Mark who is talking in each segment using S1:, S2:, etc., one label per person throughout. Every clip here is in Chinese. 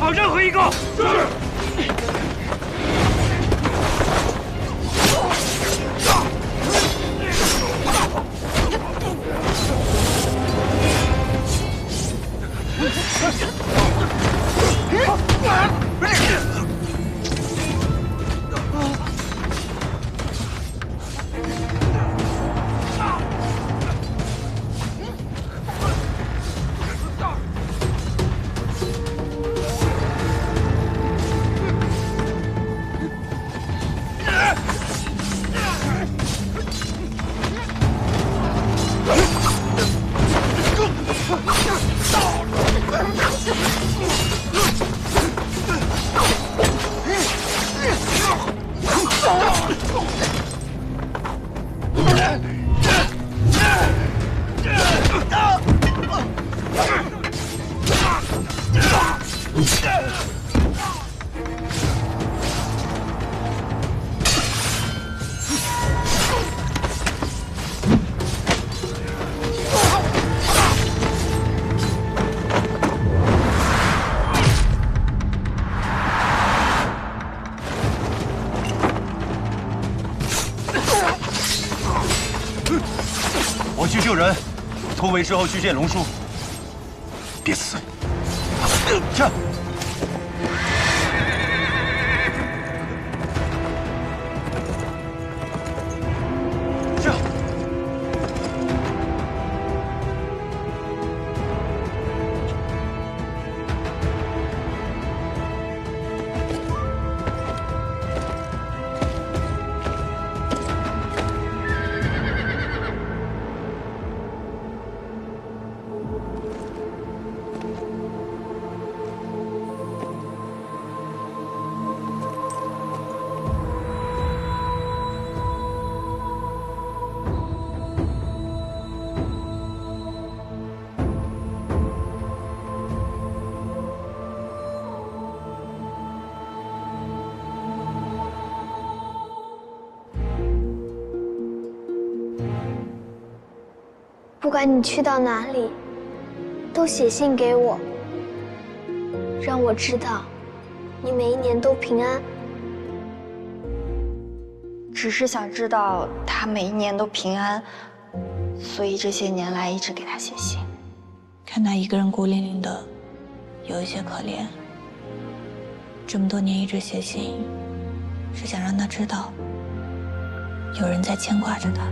S1: 好任何一个。是。
S2: 我去救人，突围之后去见龙叔。别死！去。
S3: 不管你去到哪里，都写信给我，让我知道你每一年都平安。
S4: 只是想知道他每一年都平安，所以这些年来一直给他写信。
S5: 看他一个人孤零零的，有一些可怜。这么多年一直写信，是想让他知道，有人在牵挂着他。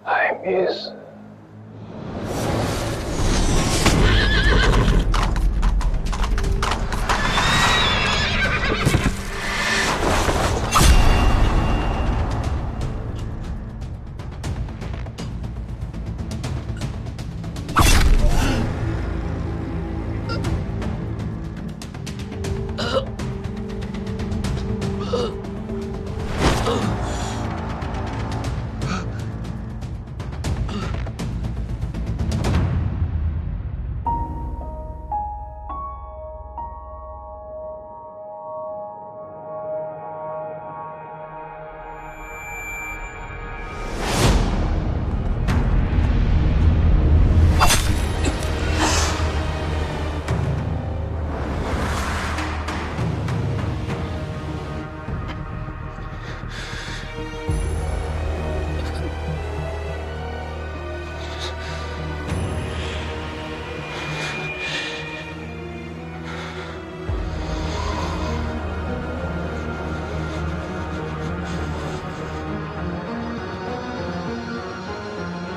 S6: I miss.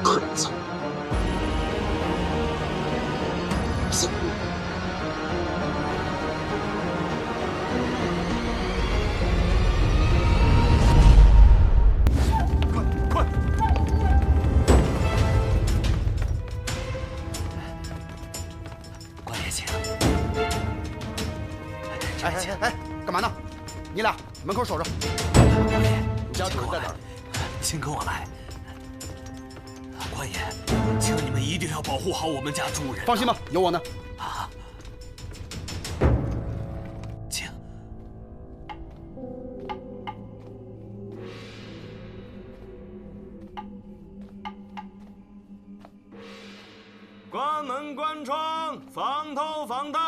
S7: 鬼子！
S2: 快！
S8: 关爷请。
S9: 哎，干嘛呢？你俩门口守着。
S8: 关爷，
S9: 家主人在哪儿？
S8: 请跟我来。关爷，请你们一定要保护好我们家主人。
S9: 放心吧，有我呢。
S8: 啊，请。防偷，防偷！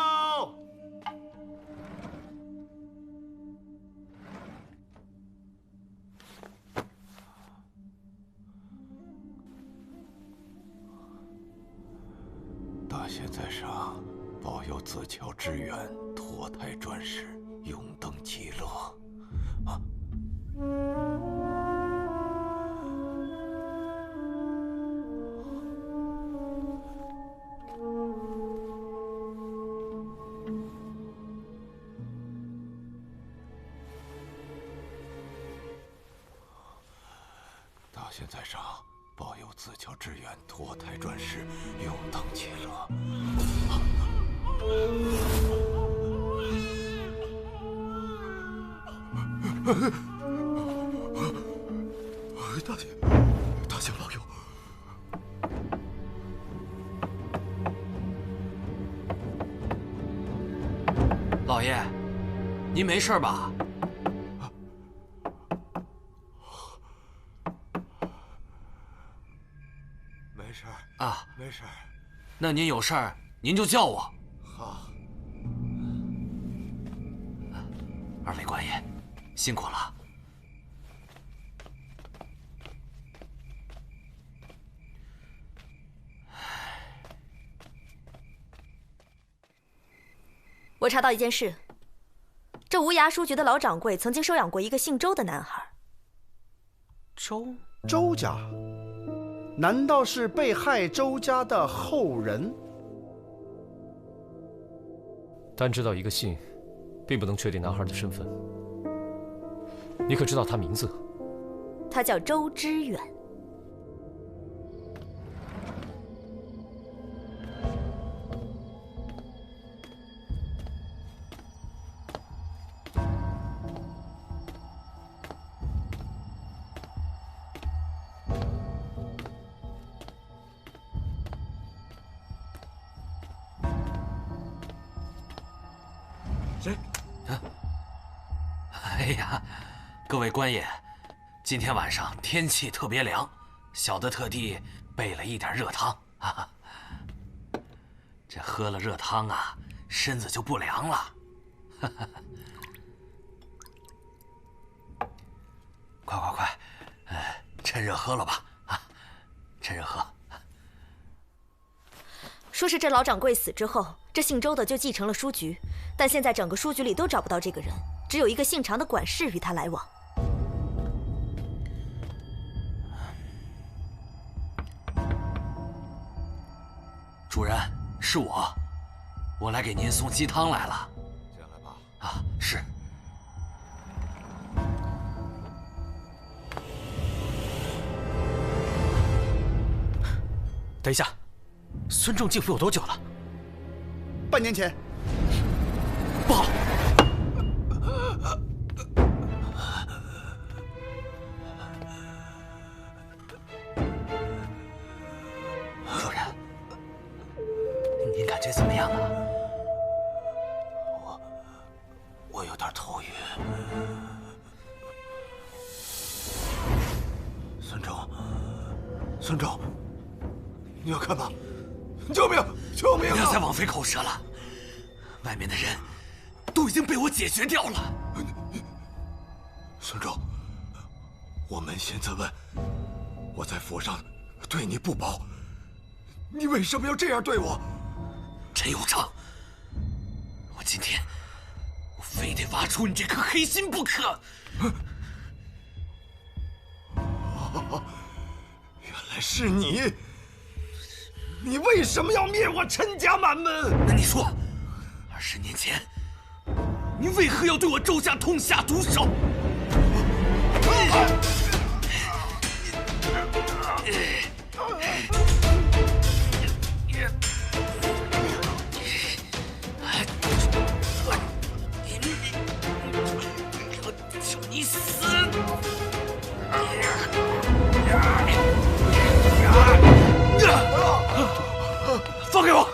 S1: 大仙在上，保佑子乔之源，脱胎转世，永登极乐。啊！大仙在上，保佑子乔之源，脱胎转世，永登极乐。大仙老友，
S8: 老爷，您没事吧？
S1: 没事
S8: 啊，
S1: 没事。
S8: 那您有事儿，您就叫我。
S1: 好。
S8: 二位官爷，辛苦了。
S7: 我查到一件事，这无涯书局的老掌柜曾经收养过一个姓周的男孩。
S9: 周家？难道是被害周家的后人？
S6: 单知道一个姓，并不能确定男孩的身份。你可知道他名字？
S7: 他叫周之远。
S8: 谁？哎呀，各位官爷，今天晚上天气特别凉，小的特地备了一点热汤啊。这喝了热汤啊，身子就不凉了。快，趁热喝了吧啊！趁热喝。
S7: 说是这老掌柜死之后，这姓周的就继承了书局，但现在整个书局里都找不到这个人，只有一个姓常的管事与他来往。
S8: 主人，是我来给您送鸡汤来了。
S1: 进来吧。
S8: 啊，是。
S2: 等一下，孙仲进府有多久了？
S9: 半年前。
S2: 不好！
S8: 主人，您感觉怎么样啊？
S1: 我有点头晕。孙仲，你要干嘛？救命！救命啊！
S8: 不要再枉费口舌了，外面的人都已经被我解决掉了。
S1: 孙仲，我扪心自问，我在府上对你不薄，你为什么要这样对我？
S8: 陈有常，我今天非得挖出你这颗黑心不可。
S1: 原来是你！你为什么要灭我陈家满门？
S8: 那你说，20年前，你为何要对我周家痛下毒手？求你死！放开我！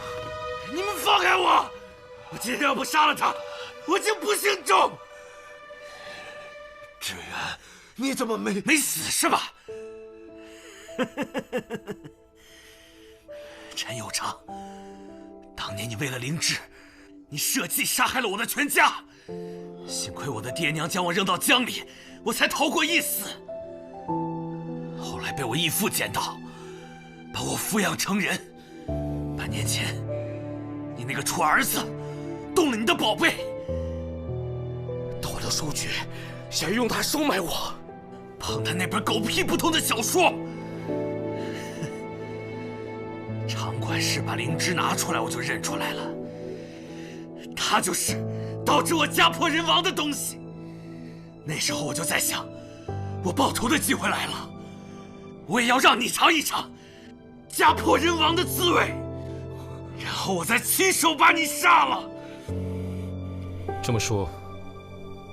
S8: 你们放开我！我今天要不杀了他，我就不姓周。
S1: 志远，你怎么没
S8: 死是吧？陈有常，当年你为了灵芝，你设计杀害了我的全家。幸亏我的爹娘将我扔到江里，我才逃过一死。后来被我义父捡到，把我抚养成人。半年前，你那个蠢儿子动了你的宝贝，
S1: 盗了书局，想用它收买我。
S8: 碰他那本狗屁不通的小说。场管事把灵芝拿出来，我就认出来了，它就是导致我家破人亡的东西。那时候我就在想，我报仇的机会来了，我也要让你尝一尝家破人亡的滋味，然后我再亲手把你杀了。
S6: 这么说，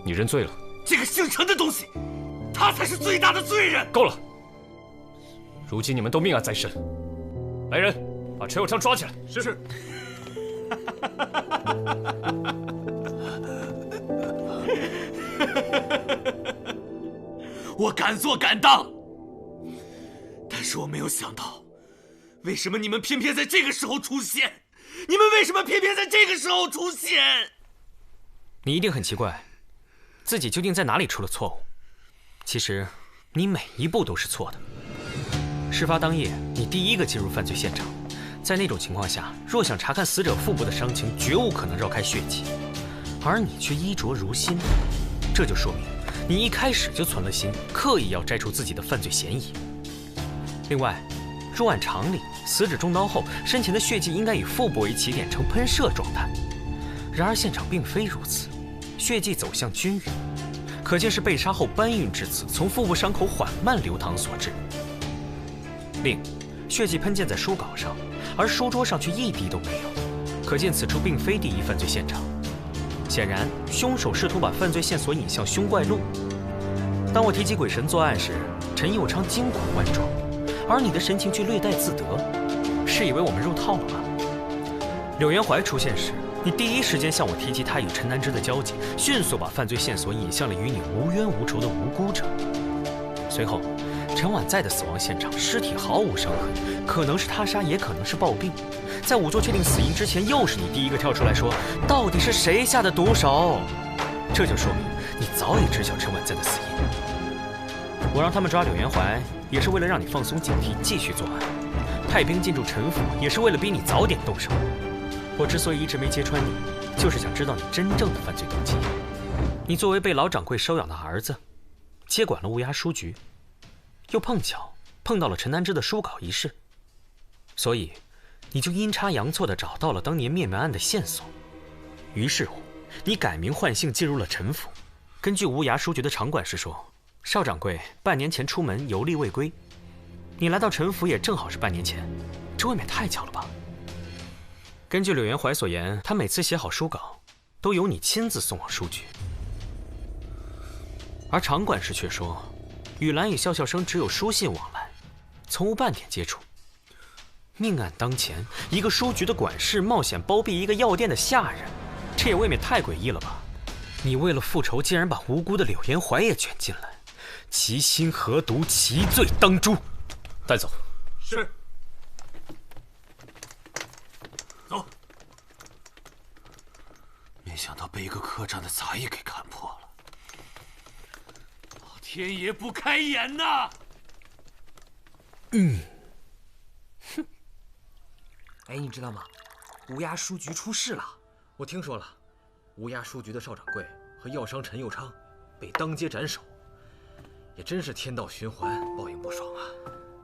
S6: 你认罪了？
S8: 这个姓陈的东西，他才是最大的罪人。
S6: 够了！如今你们都命案在身，来人，把陈有昌抓起来。
S1: 是。
S8: 我敢做敢当，但是我没有想到，为什么你们偏偏在这个时候出现？你们为什么偏偏在这个时候出现？
S10: 你一定很奇怪，自己究竟在哪里出了错误？其实，你每一步都是错的。事发当夜，你第一个进入犯罪现场，在那种情况下，若想查看死者腹部的伤情，绝无可能绕开血迹，而你却衣着如新，这就说明你一开始就存了心，刻意要摘除自己的犯罪嫌疑。另外，若按常理，死者中刀后，身前的血迹应该以腹部为起点呈喷射状态，然而现场并非如此，血迹走向均匀，可见是被杀后搬运至此，从腹部伤口缓慢流淌所致。另，血迹喷溅在书稿上，而书桌上却一滴都没有，可见此处并非第一犯罪现场。显然，凶手试图把犯罪线索引向凶怪路。当我提及鬼神作案时，陈佑昌惊恐万状，而你的神情却略带自得，是以为我们入套了吗？柳元怀出现时，你第一时间向我提及他与陈南之的交集，迅速把犯罪线索引向了与你无冤无仇的无辜者。随后，陈婉在的死亡现场，尸体毫无伤痕，可能是他杀，也可能是暴病。在仵作确定死因之前，又是你第一个跳出来说，到底是谁下的毒手？这就说明你早已知晓陈婉在的死因。我让他们抓柳元怀，也是为了让你放松警惕，继续作案。派兵进驻陈府，也是为了逼你早点动手。我之所以一直没揭穿你，就是想知道你真正的犯罪动机。你作为被老掌柜收养的儿子，接管了乌鸦书局，又碰巧碰到了陈南之的书稿一事，所以你就阴差阳错地找到了当年灭门案的线索。于是乎，你改名换姓进入了陈府。根据无涯书局的场管事说，邵掌柜半年前出门游历未归，你来到陈府也正好是半年前，这未免太巧了吧？根据柳元怀所言，他每次写好书稿，都由你亲自送往书局。而场管事却说，雨兰与笑笑生只有书信往来，从无半点接触。命案当前，一个书局的管事冒险包庇一个药店的下人，这也未免太诡异了吧？你为了复仇，竟然把无辜的柳元怀也卷进来，其心何毒，其罪当诛。
S6: 带走。
S1: 是。
S8: 走。没想到被一个客栈的杂役给看破了，老天爷不开眼呐！
S11: 哼。哎，你知道吗？乌鸦书局出事了。我听说了，乌鸦书局的邵掌柜和药商陈佑昌被当街斩首，也真是天道循环，报应不爽啊！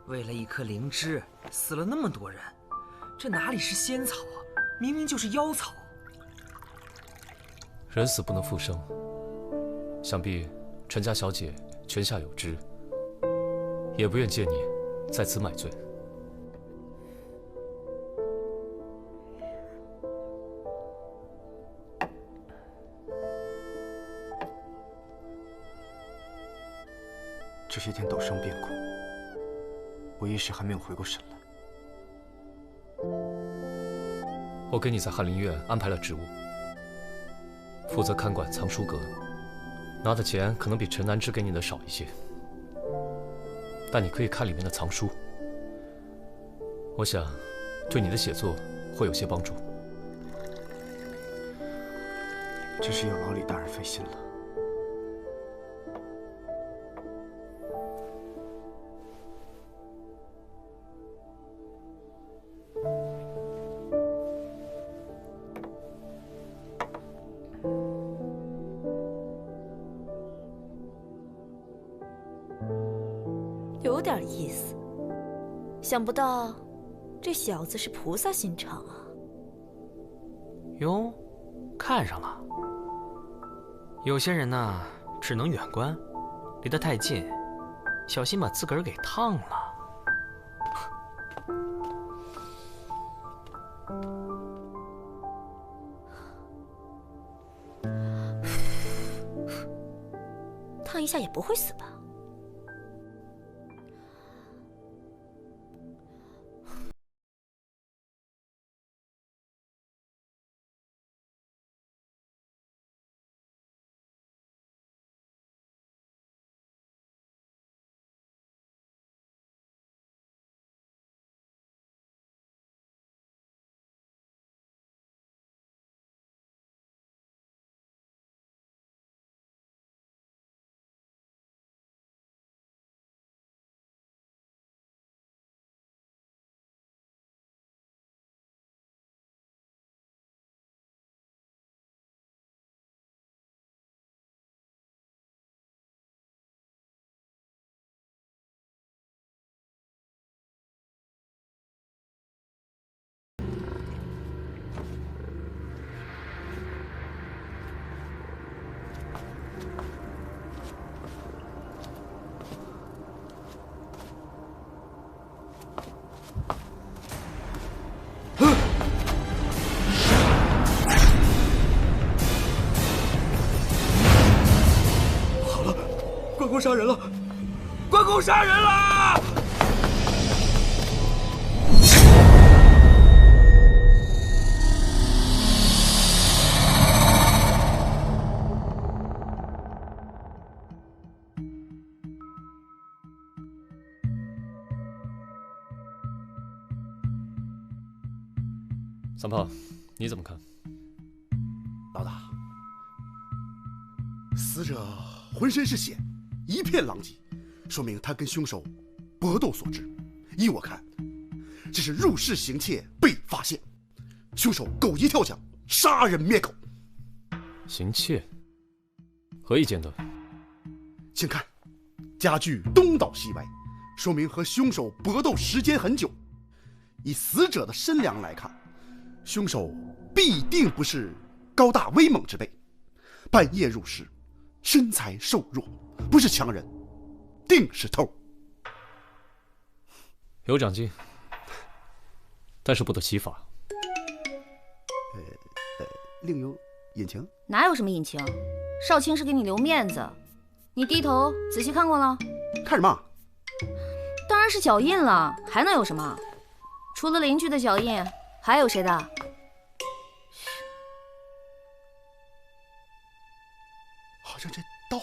S11: 为了一颗灵芝，死了那么多人，这哪里是仙草啊，明明就是妖草。
S6: 人死不能复生，想必陈家小姐泉下有知，也不愿见你在此买醉。
S12: 这些天陡生变故，我一时还没有回过神来。
S6: 我给你在翰林院安排了职务，负责看管藏书阁，拿的钱可能比陈南之给你的少一些，但你可以看里面的藏书，我想对你的写作会有些帮助。
S12: 真是要劳李大人费心了。
S7: 有点意思，想不到这小子是菩萨心肠啊！
S10: 哟，看上了。有些人呢，只能远观，离得太近，小心把自个儿给烫了。
S7: 烫一下也不会死吧？
S1: 关公杀人了！关公杀人了！
S6: 三胖，你怎么看？
S9: 老大，死者浑身是血，一片狼藉，说明他跟凶手搏斗所致。依我看，这是入室行窃被发现，凶手狗急跳墙，杀人灭口。
S6: 行窃？何以见得？
S9: 请看，家具东倒西歪，说明和凶手搏斗时间很久。以死者的身量来看，凶手必定不是高大威猛之辈，半夜入室，身材瘦弱，不是强人，定是偷。
S6: 有长进，但是不得其法。
S9: 另有隐情？
S13: 哪有什么隐情？少卿是给你留面子，你低头仔细看过了？
S9: 看什么？
S13: 当然是脚印了，还能有什么？除了邻居的脚印，还有谁的？
S9: 好像这刀……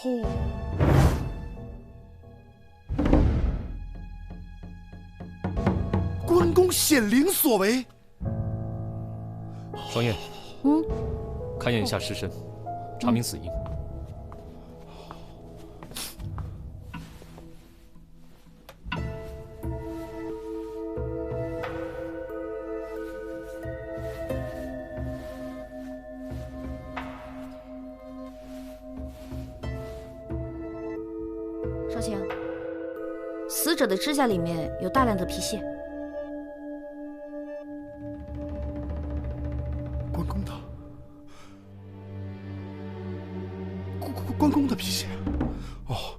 S9: 关公显灵所为。
S6: 双燕，勘验一下尸身，查明死因。
S13: 少卿，死者的指甲里面有大量的皮屑。
S9: 关公的皮屑，哦，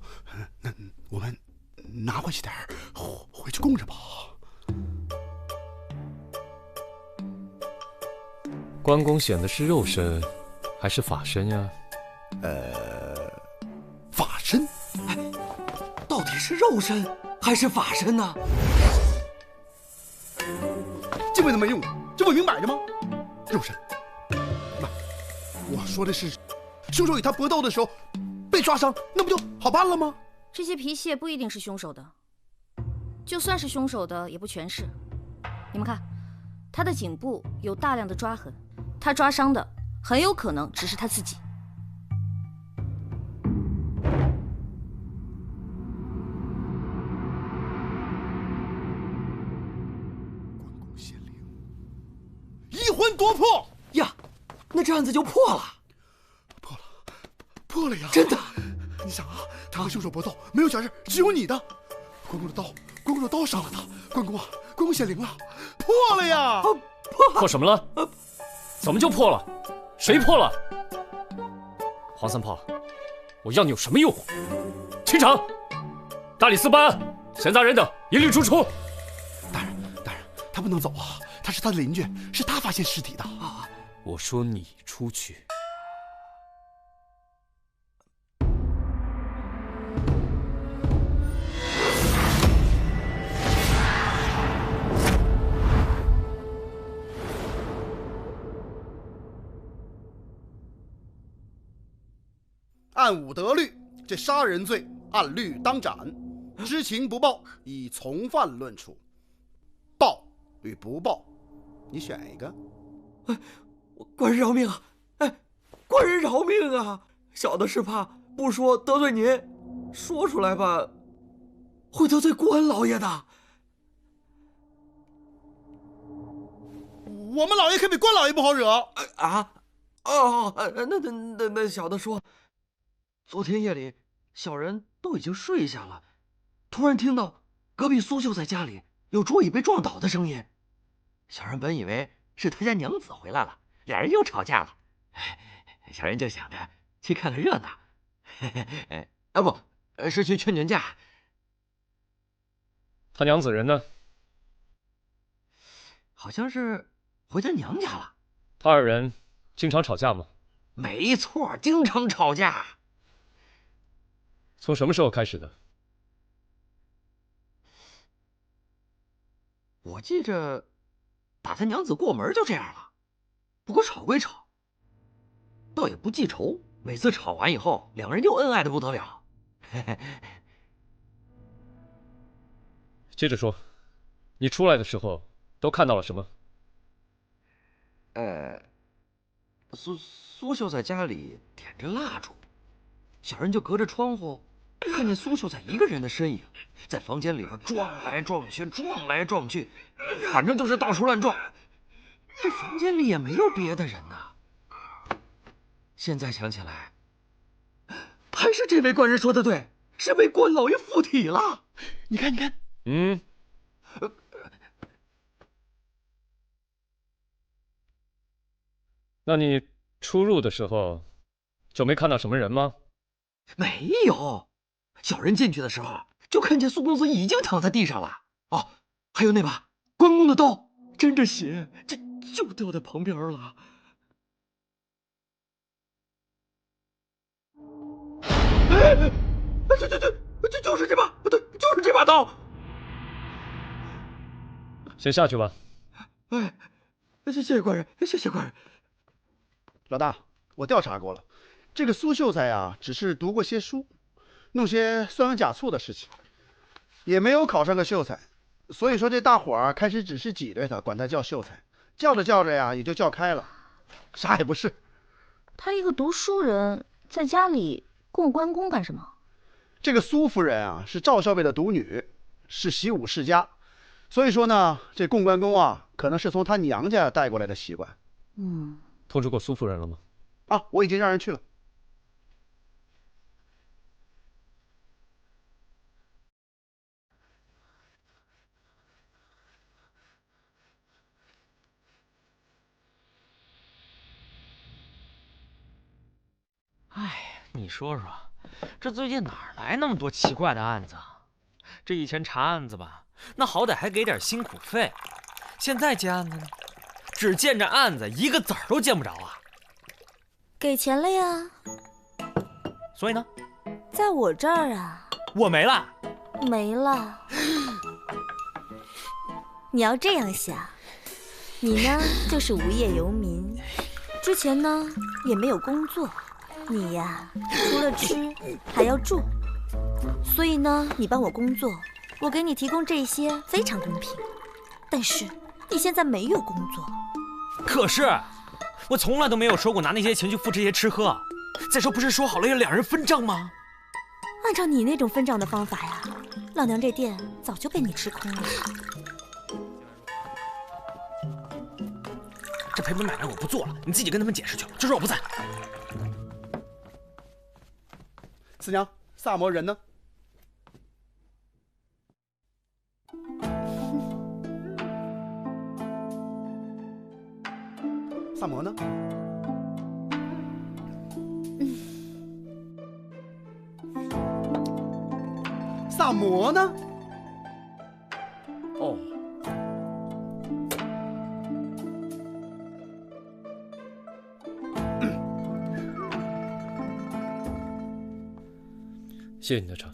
S9: 那我们拿回去点儿，回去供着吧。
S6: 关公显的是肉身，还是法身呀？
S9: 法身。
S1: 哎，到底是肉身还是法身呢？
S9: 这问都没用，这不明摆着吗？肉身。不，我说的是，凶手与他搏斗的时候被抓伤，那不就好办了吗？
S13: 这些皮屑不一定是凶手的，就算是凶手的，也不全是。你们看，他的颈部有大量的抓痕，他抓伤的很有可能只是他自己。
S14: 案子就破了。
S9: 破了呀！
S14: 真的。
S9: 你想啊，他和凶手搏斗，没有假人，只有你的。关公的刀伤了他。关公显灵了，破了呀！
S6: 破什么了？怎么就破了？谁破了？黄三炮，我要你有什么用？清场！大理寺办案，闲杂人等一律逐出。
S9: 大人，他不能走啊！他是他的邻居，是他发现尸体的。
S6: 我说你出去。
S9: 按武得律，这杀人罪按律当斩，知情不报以从犯论处。报与不报，你选一个。
S14: 官人饶命啊！官人饶命啊！小的是怕不说得罪您，说出来吧，会得罪关老爷的。
S9: 我们老爷可比关老爷不好惹
S14: 啊！那小的说。昨天夜里，小人都已经睡下了，突然听到隔壁苏秀在家里有桌椅被撞倒的声音。小人本以为是他家娘子回来了，俩人又吵架了。小人就想着去看看热闹，不是去劝劝架。
S6: 他娘子人呢？
S14: 好像是回他娘家了。
S6: 他二人经常吵架吗？
S14: 没错，经常吵架。
S6: 从什么时候开始的？
S14: 我记着，打他娘子过门就这样了。不过吵归吵，倒也不记仇。每次吵完以后，两个人又恩爱的不得了。
S6: 接着说，你出来的时候都看到了什么？
S14: 苏秀在家里点着蜡烛，小人就隔着窗户看见苏秀在一个人的身影，在房间里边撞来撞去，反正就是到处乱撞。这房间里也没有别的人呐。现在想起来，还是这位官人说的对，是被关老爷附体了。你看，
S6: 那你出入的时候就没看到什么人吗？
S14: 没有，小人进去的时候就看见苏公子已经躺在地上了。哦，还有那把关公的刀，沾着血，这就掉在旁边了。对，就是这把，对，就是这把刀。
S6: 先下去吧。
S14: 谢谢官人，谢谢官人。
S9: 老大，我调查过了，这个苏秀才呀，只是读过些书，弄些酸文假醋的事情，也没有考上个秀才。所以说这大伙儿开始只是挤兑他，管他叫秀才，叫着呀，也就叫开了，啥也不是。
S13: 他一个读书人，在家里供关公干什么？
S9: 这个苏夫人啊，是赵校尉的独女，是习武世家，所以说呢，这供关公啊，可能是从他娘家带过来的习惯。
S6: 通知过苏夫人了吗？
S9: 我已经让人去了。
S10: 你说说，这最近哪儿来那么多奇怪的案子？这以前查案子吧，那好歹还给点辛苦费，现在接案子呢，只见着案子，一个子儿都见不着啊！
S7: 给钱了呀。
S10: 所以呢？
S7: 在我这儿啊。
S10: 我没了。
S7: 没了。你要这样想，你呢就是无业游民，之前呢也没有工作，你呀除了吃还要住，所以呢你帮我工作，我给你提供这些非常公平。但是你现在没有工作。
S10: 可是我从来都没有说过拿那些钱去付这些吃喝。再说不是说好了要两人分账吗？
S7: 按照你那种分账的方法呀，老娘这店早就被你吃空了。
S10: 这赔本买卖我不做了，你自己跟他们解释去，就说我不在。
S9: 四娘，萨摩人呢？萨摩呢？萨摩呢？哦。
S6: 谢谢你的茶。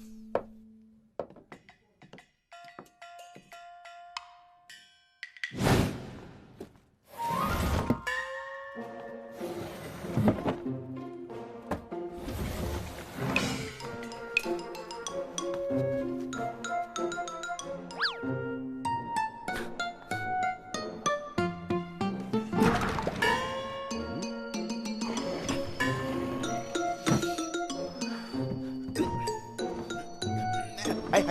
S9: 哎！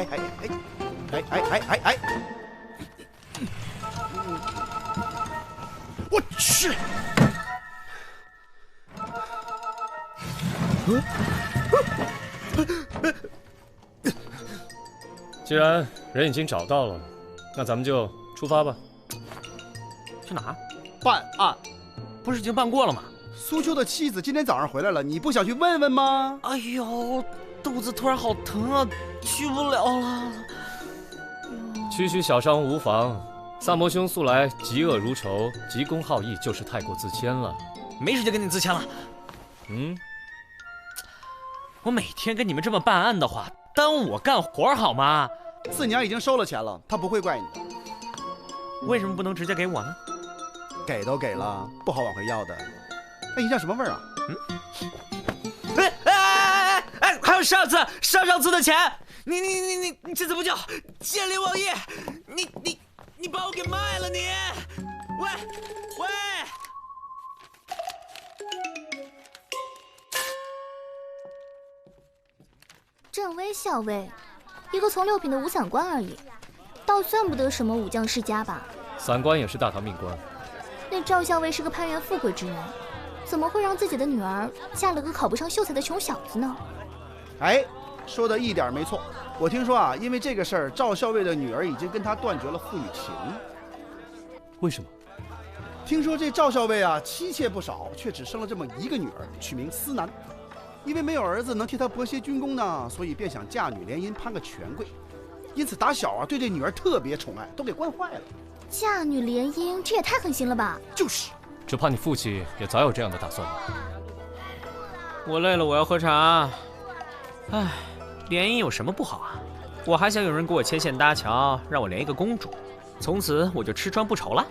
S9: 我去！
S6: 既然人已经找到了，那咱们就出发吧。
S10: 去哪儿？
S9: 办案。
S10: 不是已经办过了吗？
S9: 苏秋的妻子今天早上回来了，你不想去问问吗？
S10: 哎呦，肚子突然好疼啊，去不了了。
S6: 区区小伤无妨，萨摩兄素来嫉恶如仇，急公好义，就是太过自谦了。
S10: 没时间跟你自谦了。
S6: 嗯，
S10: 我每天跟你们这么办案的话，耽误我干活好吗？
S9: 四娘已经收了钱了，她不会怪你的。
S10: 为什么不能直接给我呢？
S9: 给都给了，不好往回要的。那银像什么味儿啊？
S10: 还有上次的钱，你这怎么叫见利忘义？你把我给卖了你！喂！
S15: 郑威校尉，一个从6品的武散官而已，倒算不得什么武将世家吧？
S6: 散官也是大唐命官。
S15: 那赵校尉是个攀援富贵之人，怎么会让自己的女儿嫁了个考不上秀才的穷小子呢？
S9: 哎，说的一点没错。我听说啊，因为这个事儿，赵校尉的女儿已经跟他断绝了父女情。
S6: 为什么？
S9: 听说这赵校尉啊，妻妾不少，却只生了这么一个女儿，取名思南。因为没有儿子能替他博些军功呢，所以便想嫁女联姻，攀个权贵。因此打小啊，对这女儿特别宠爱，都给惯坏了。
S15: 嫁女联姻，这也太狠心了吧！
S9: 就是，
S6: 只怕你父亲也早有这样的打算吧。
S10: 我累了，我要喝茶。唉，联姻有什么不好啊？我还想有人给我牵线搭桥，让我连一个公主，从此我就吃穿不愁了。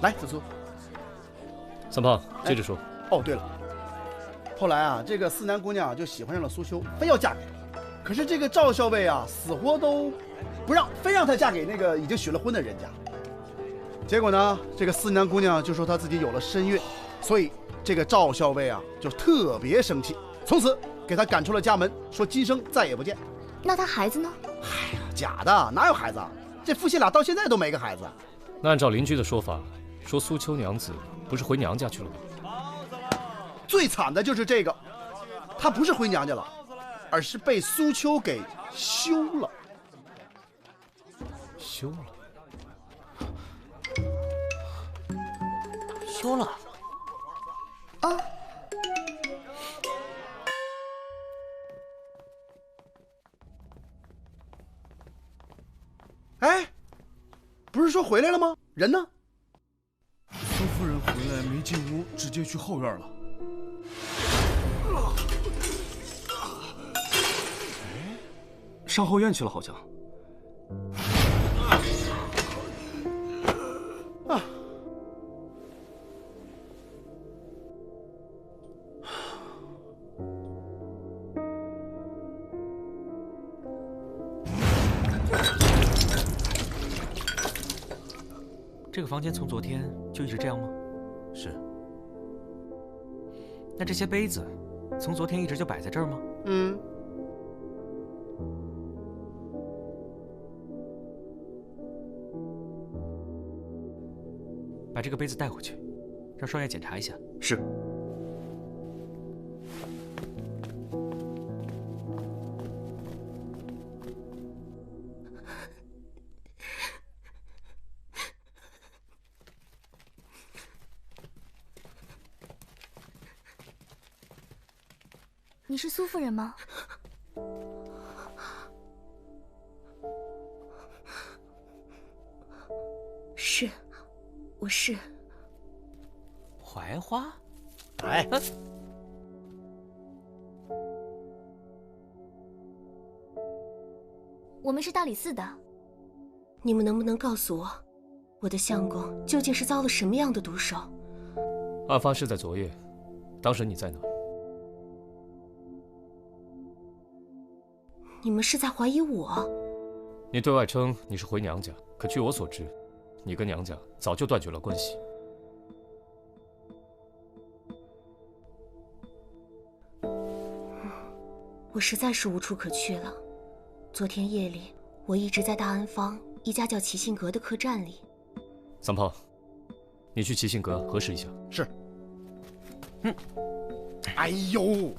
S9: 来，子苏。
S6: 三胖，接着说。
S9: 哦，对了，后来啊，这个思南姑娘就喜欢上了苏秋，非要嫁给他。可是这个赵校尉啊，死活都不让，非让她嫁给那个已经许了婚的人家。结果呢，这个思南姑娘就说她自己有了身孕，所以这个赵校尉啊就特别生气，从此给他赶出了家门，说今生再也不见。
S15: 那他孩子呢？
S9: 哎呀，假的，哪有孩子啊？这夫妻俩到现在都没个孩子。
S6: 那按照邻居的说法，说苏秋娘子不是回娘家去了吗？
S9: 最惨的就是这个，她不是回娘家了，而是被苏秋给休了。
S6: 休了？
S10: 休了？
S15: 啊！
S9: 哎，不是说回来了吗？人呢？
S16: 苏夫人回来没进屋，直接去后院了。
S12: 上后院去了，好像。
S9: 啊！
S10: 这个房间从昨天就一直这样吗？
S12: 是。
S10: 那这些杯子从昨天一直就摆在这儿吗？
S9: 嗯。
S10: 把这个杯子带回去，让少爷检查一下。
S12: 是。
S15: 你是苏夫人吗？
S17: 是，我是。
S10: 槐花，
S9: 哎，
S15: 我们是大理寺的。
S17: 你们能不能告诉我，我的相公究竟是遭了什么样的毒手？
S6: 案发是在昨夜，当时你在哪？
S17: 你们是在怀疑我？
S6: 你对外称你是回娘家，可据我所知，你跟娘家早就断绝了关系。
S17: 我实在是无处可去了。昨天夜里，我一直在大安坊一家叫齐信阁的客栈里。
S6: 三胖，你去齐信阁核实一下。
S9: 是。哎呦，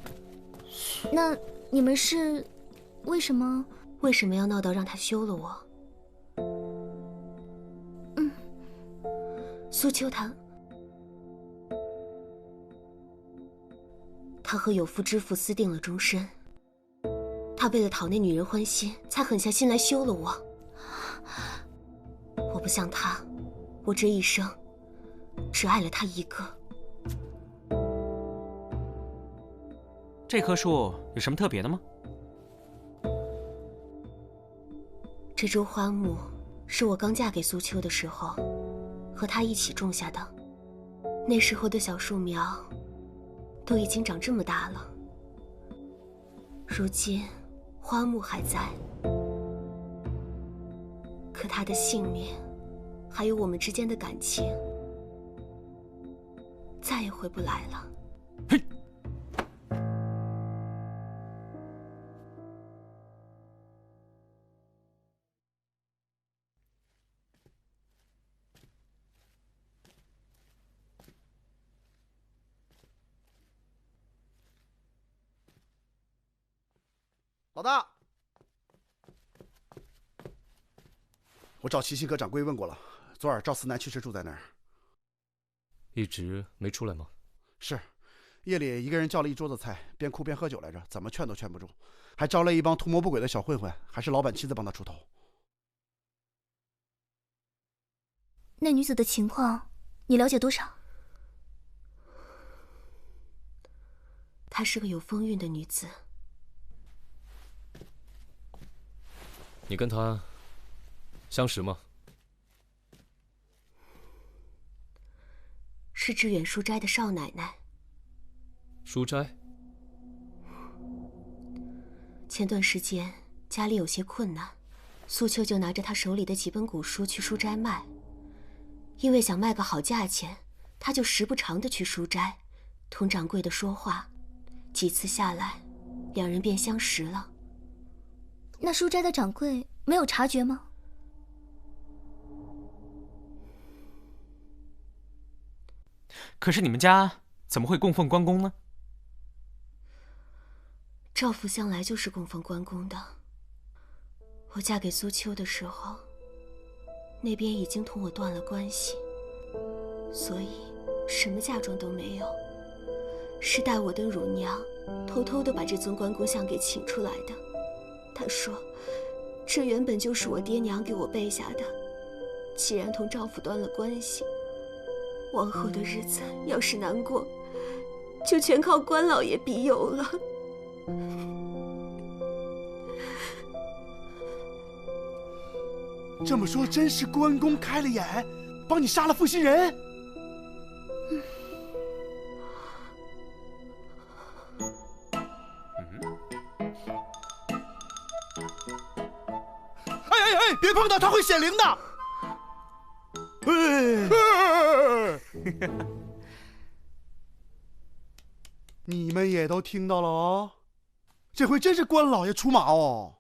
S15: 那你们是？为什么
S17: 要闹到让他休了我？苏秋他和有妇之夫私定了终身，他为了讨那女人欢心，才狠下心来休了我。我不像他，我这一生只爱了他一个。
S10: 这棵树有什么特别的吗？
S17: 这株花木是我刚嫁给苏秋的时候，和他一起种下的。那时候的小树苗都已经长这么大了，如今花木还在，可他的性命，还有我们之间的感情，再也回不来了。
S10: 嘿。
S9: 老大，我找齐信阁掌柜问过了，昨晚赵思南确实住在那儿。
S6: 一直没出来吗？
S9: 是，夜里一个人叫了一桌子菜，边哭边喝酒来着，怎么劝都劝不住，还招来一帮图谋不轨的小混混，还是老板亲自帮他出头。
S15: 那女子的情况，你了解多少？
S17: 她是个有风韵的女子。
S6: 你跟她相识吗？
S17: 是致远书斋的少奶奶。
S6: 书斋？
S17: 前段时间家里有些困难，苏秋就拿着她手里的几本古书去书斋卖。因为想卖个好价钱，她就时不常的去书斋，同掌柜的说话。几次下来，两人便相识了。
S15: 那书斋的掌柜没有察觉吗？
S10: 可是你们家怎么会供奉关公呢？
S17: 赵府向来就是供奉关公的。我嫁给苏秋的时候，那边已经同我断了关系，所以什么嫁妆都没有。是待我的乳娘偷偷的把这尊关公像给请出来的。她说，这原本就是我爹娘给我备下的，既然同赵府断了关系，往后的日子要是难过，就全靠关老爷庇佑了。
S9: 这么说，真是关公开了眼，帮你杀了负心人？哎，别碰到，他会显灵的。你们也都听到了哦，这回真是关老爷出马哦。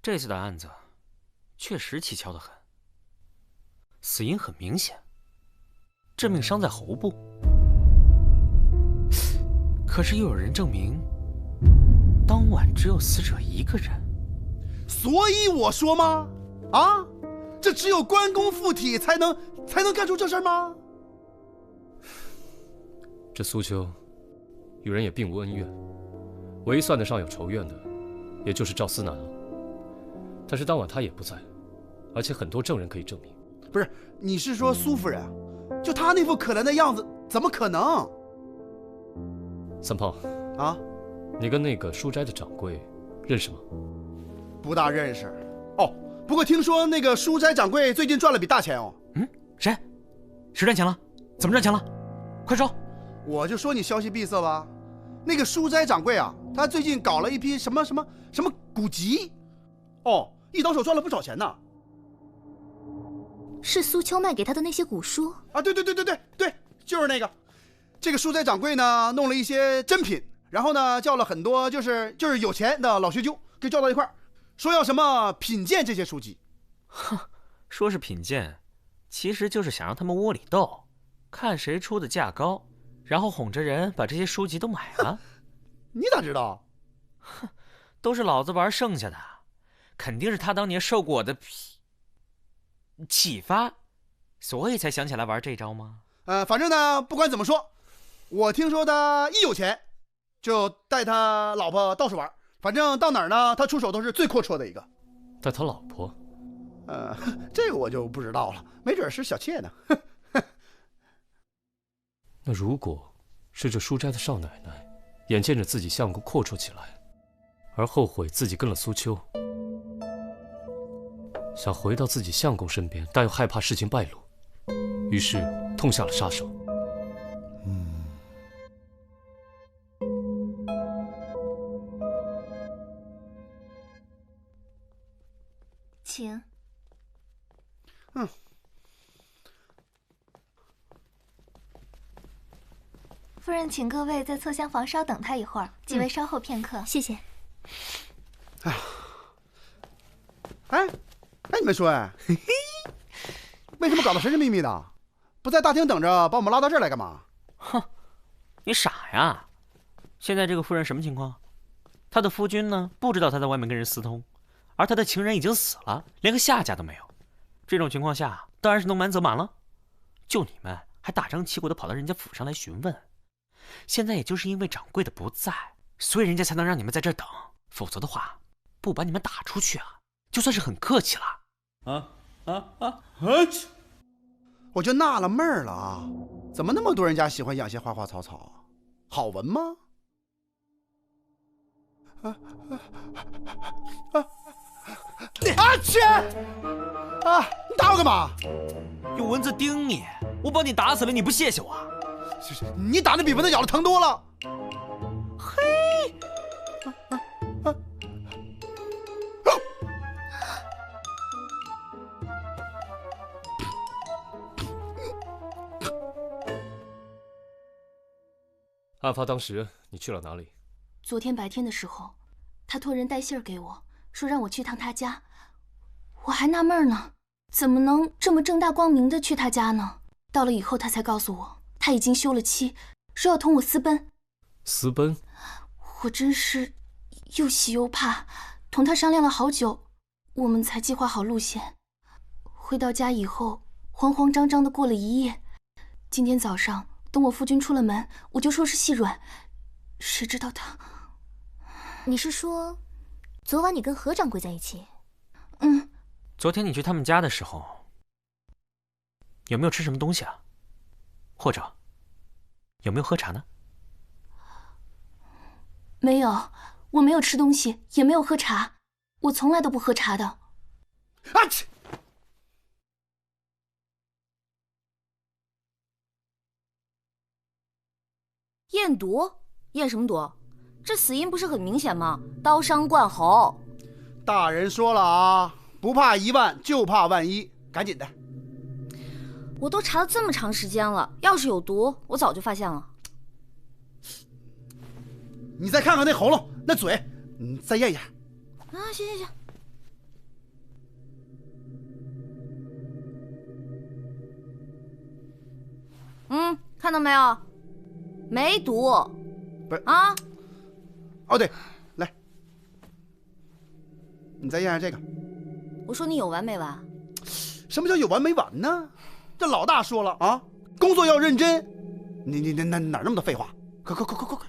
S10: 这次的案子确实蹊跷得很。死因很明显，致命伤在喉部。可是又有人证明，当晚只有死者一个人。
S9: 所以我说吗？啊，这只有关公附体才能干出这事吗？
S6: 这苏秋与人也并无恩怨，唯一算得上有仇怨的，也就是赵思南了。但是当晚他也不在，而且很多证人可以证明。
S9: 不是，你是说苏夫人啊？就她那副可怜的样子，怎么可能？
S6: 三胖
S9: 啊，
S6: 你跟那个书斋的掌柜认识吗？
S9: 不大认识。哦，不过听说那个书斋掌柜最近赚了笔大钱哦。
S10: 嗯，谁？谁赚钱了？怎么赚钱了？快说！
S9: 我就说你消息闭塞了。那个书斋掌柜啊，他最近搞了一批什么古籍，哦，一倒手赚了不少钱呢。
S15: 是苏秋卖给他的那些古书
S9: 啊？对，就是那个。这个书斋掌柜呢，弄了一些珍品，然后呢，叫了很多就是有钱的老学究给叫到一块儿，说要什么品鉴这些书籍。
S10: 哼，说是品鉴，其实就是想让他们窝里斗，看谁出的价高，然后哄着人把这些书籍都买了。
S9: 你咋知道？
S10: 哼，都是老子玩剩下的，肯定是他当年受过我的启发，所以才想起来玩这招吗？
S9: 反正呢，不管怎么说，我听说他一有钱就带他老婆到处玩，反正到哪儿呢，他出手都是最阔绰的一个。
S6: 带他老婆？
S9: 这个我就不知道了，没准是小妾呢。
S6: 那如果是这书斋的少奶奶，眼见着自己相公阔绰起来，而后悔自己跟了苏秋，想回到自己相公身边，但又害怕事情败露，于是痛下了杀手。
S15: 请。夫人，请各位在侧厢房稍等他一会儿，几位稍后片刻。
S7: 谢谢。
S9: 哎，你们说，为什么搞得神神秘秘的？不在大厅等着，把我们拉到这儿来干嘛？
S10: 哼，你傻呀！现在这个夫人什么情况？她的夫君呢，不知道她在外面跟人私通，而她的情人已经死了，连个下家都没有。这种情况下，当然是能满则满了。就你们还大张旗鼓的跑到人家府上来询问，现在也就是因为掌柜的不在，所以人家才能让你们在这儿等，否则的话，不把你们打出去啊，就算是很客气了。
S9: 我就纳了闷了啊，怎么那么多人家喜欢养些花花草草，好闻吗？去！你打我干嘛？
S10: 有蚊子叮你，我把你打死了，你不谢谢我？
S9: 你打的比蚊子咬的疼多了。
S10: 嘿！
S6: 案发当时你去了哪里？
S15: 昨天白天的时候，他托人带信儿给我，说让我去趟他家。我还纳闷呢，怎么能这么正大光明的去他家呢？到了以后，他才告诉我，他已经休了妻，说要同我私奔。
S6: 私奔？
S15: 我真是又喜又怕，同他商量了好久，我们才计划好路线。回到家以后，慌慌张张的过了一夜。今天早上，等我夫君出了门，我就说是细软，谁知道他……
S7: 你是说，昨晚你跟何掌柜在一起？
S10: 昨天你去他们家的时候，有没有吃什么东西啊？或者有没有喝茶呢？
S15: 没有，我没有吃东西，也没有喝茶，我从来都不喝茶的。
S13: 验毒？验什么毒？这死因不是很明显吗？刀伤贯喉。
S9: 大人说了啊，不怕1万，就怕万一，赶紧的。
S13: 我都查了这么长时间了，要是有毒，我早就发现了。
S9: 你再看看那喉咙、那嘴，再验一下。
S13: 行。看到没有？没读。
S9: 不是
S13: 啊？
S9: 哦对，来，你再验验这个。
S13: 我说你有完没完？
S9: 什么叫有完没完呢？这老大说了啊，工作要认真。你哪那么多废话？快！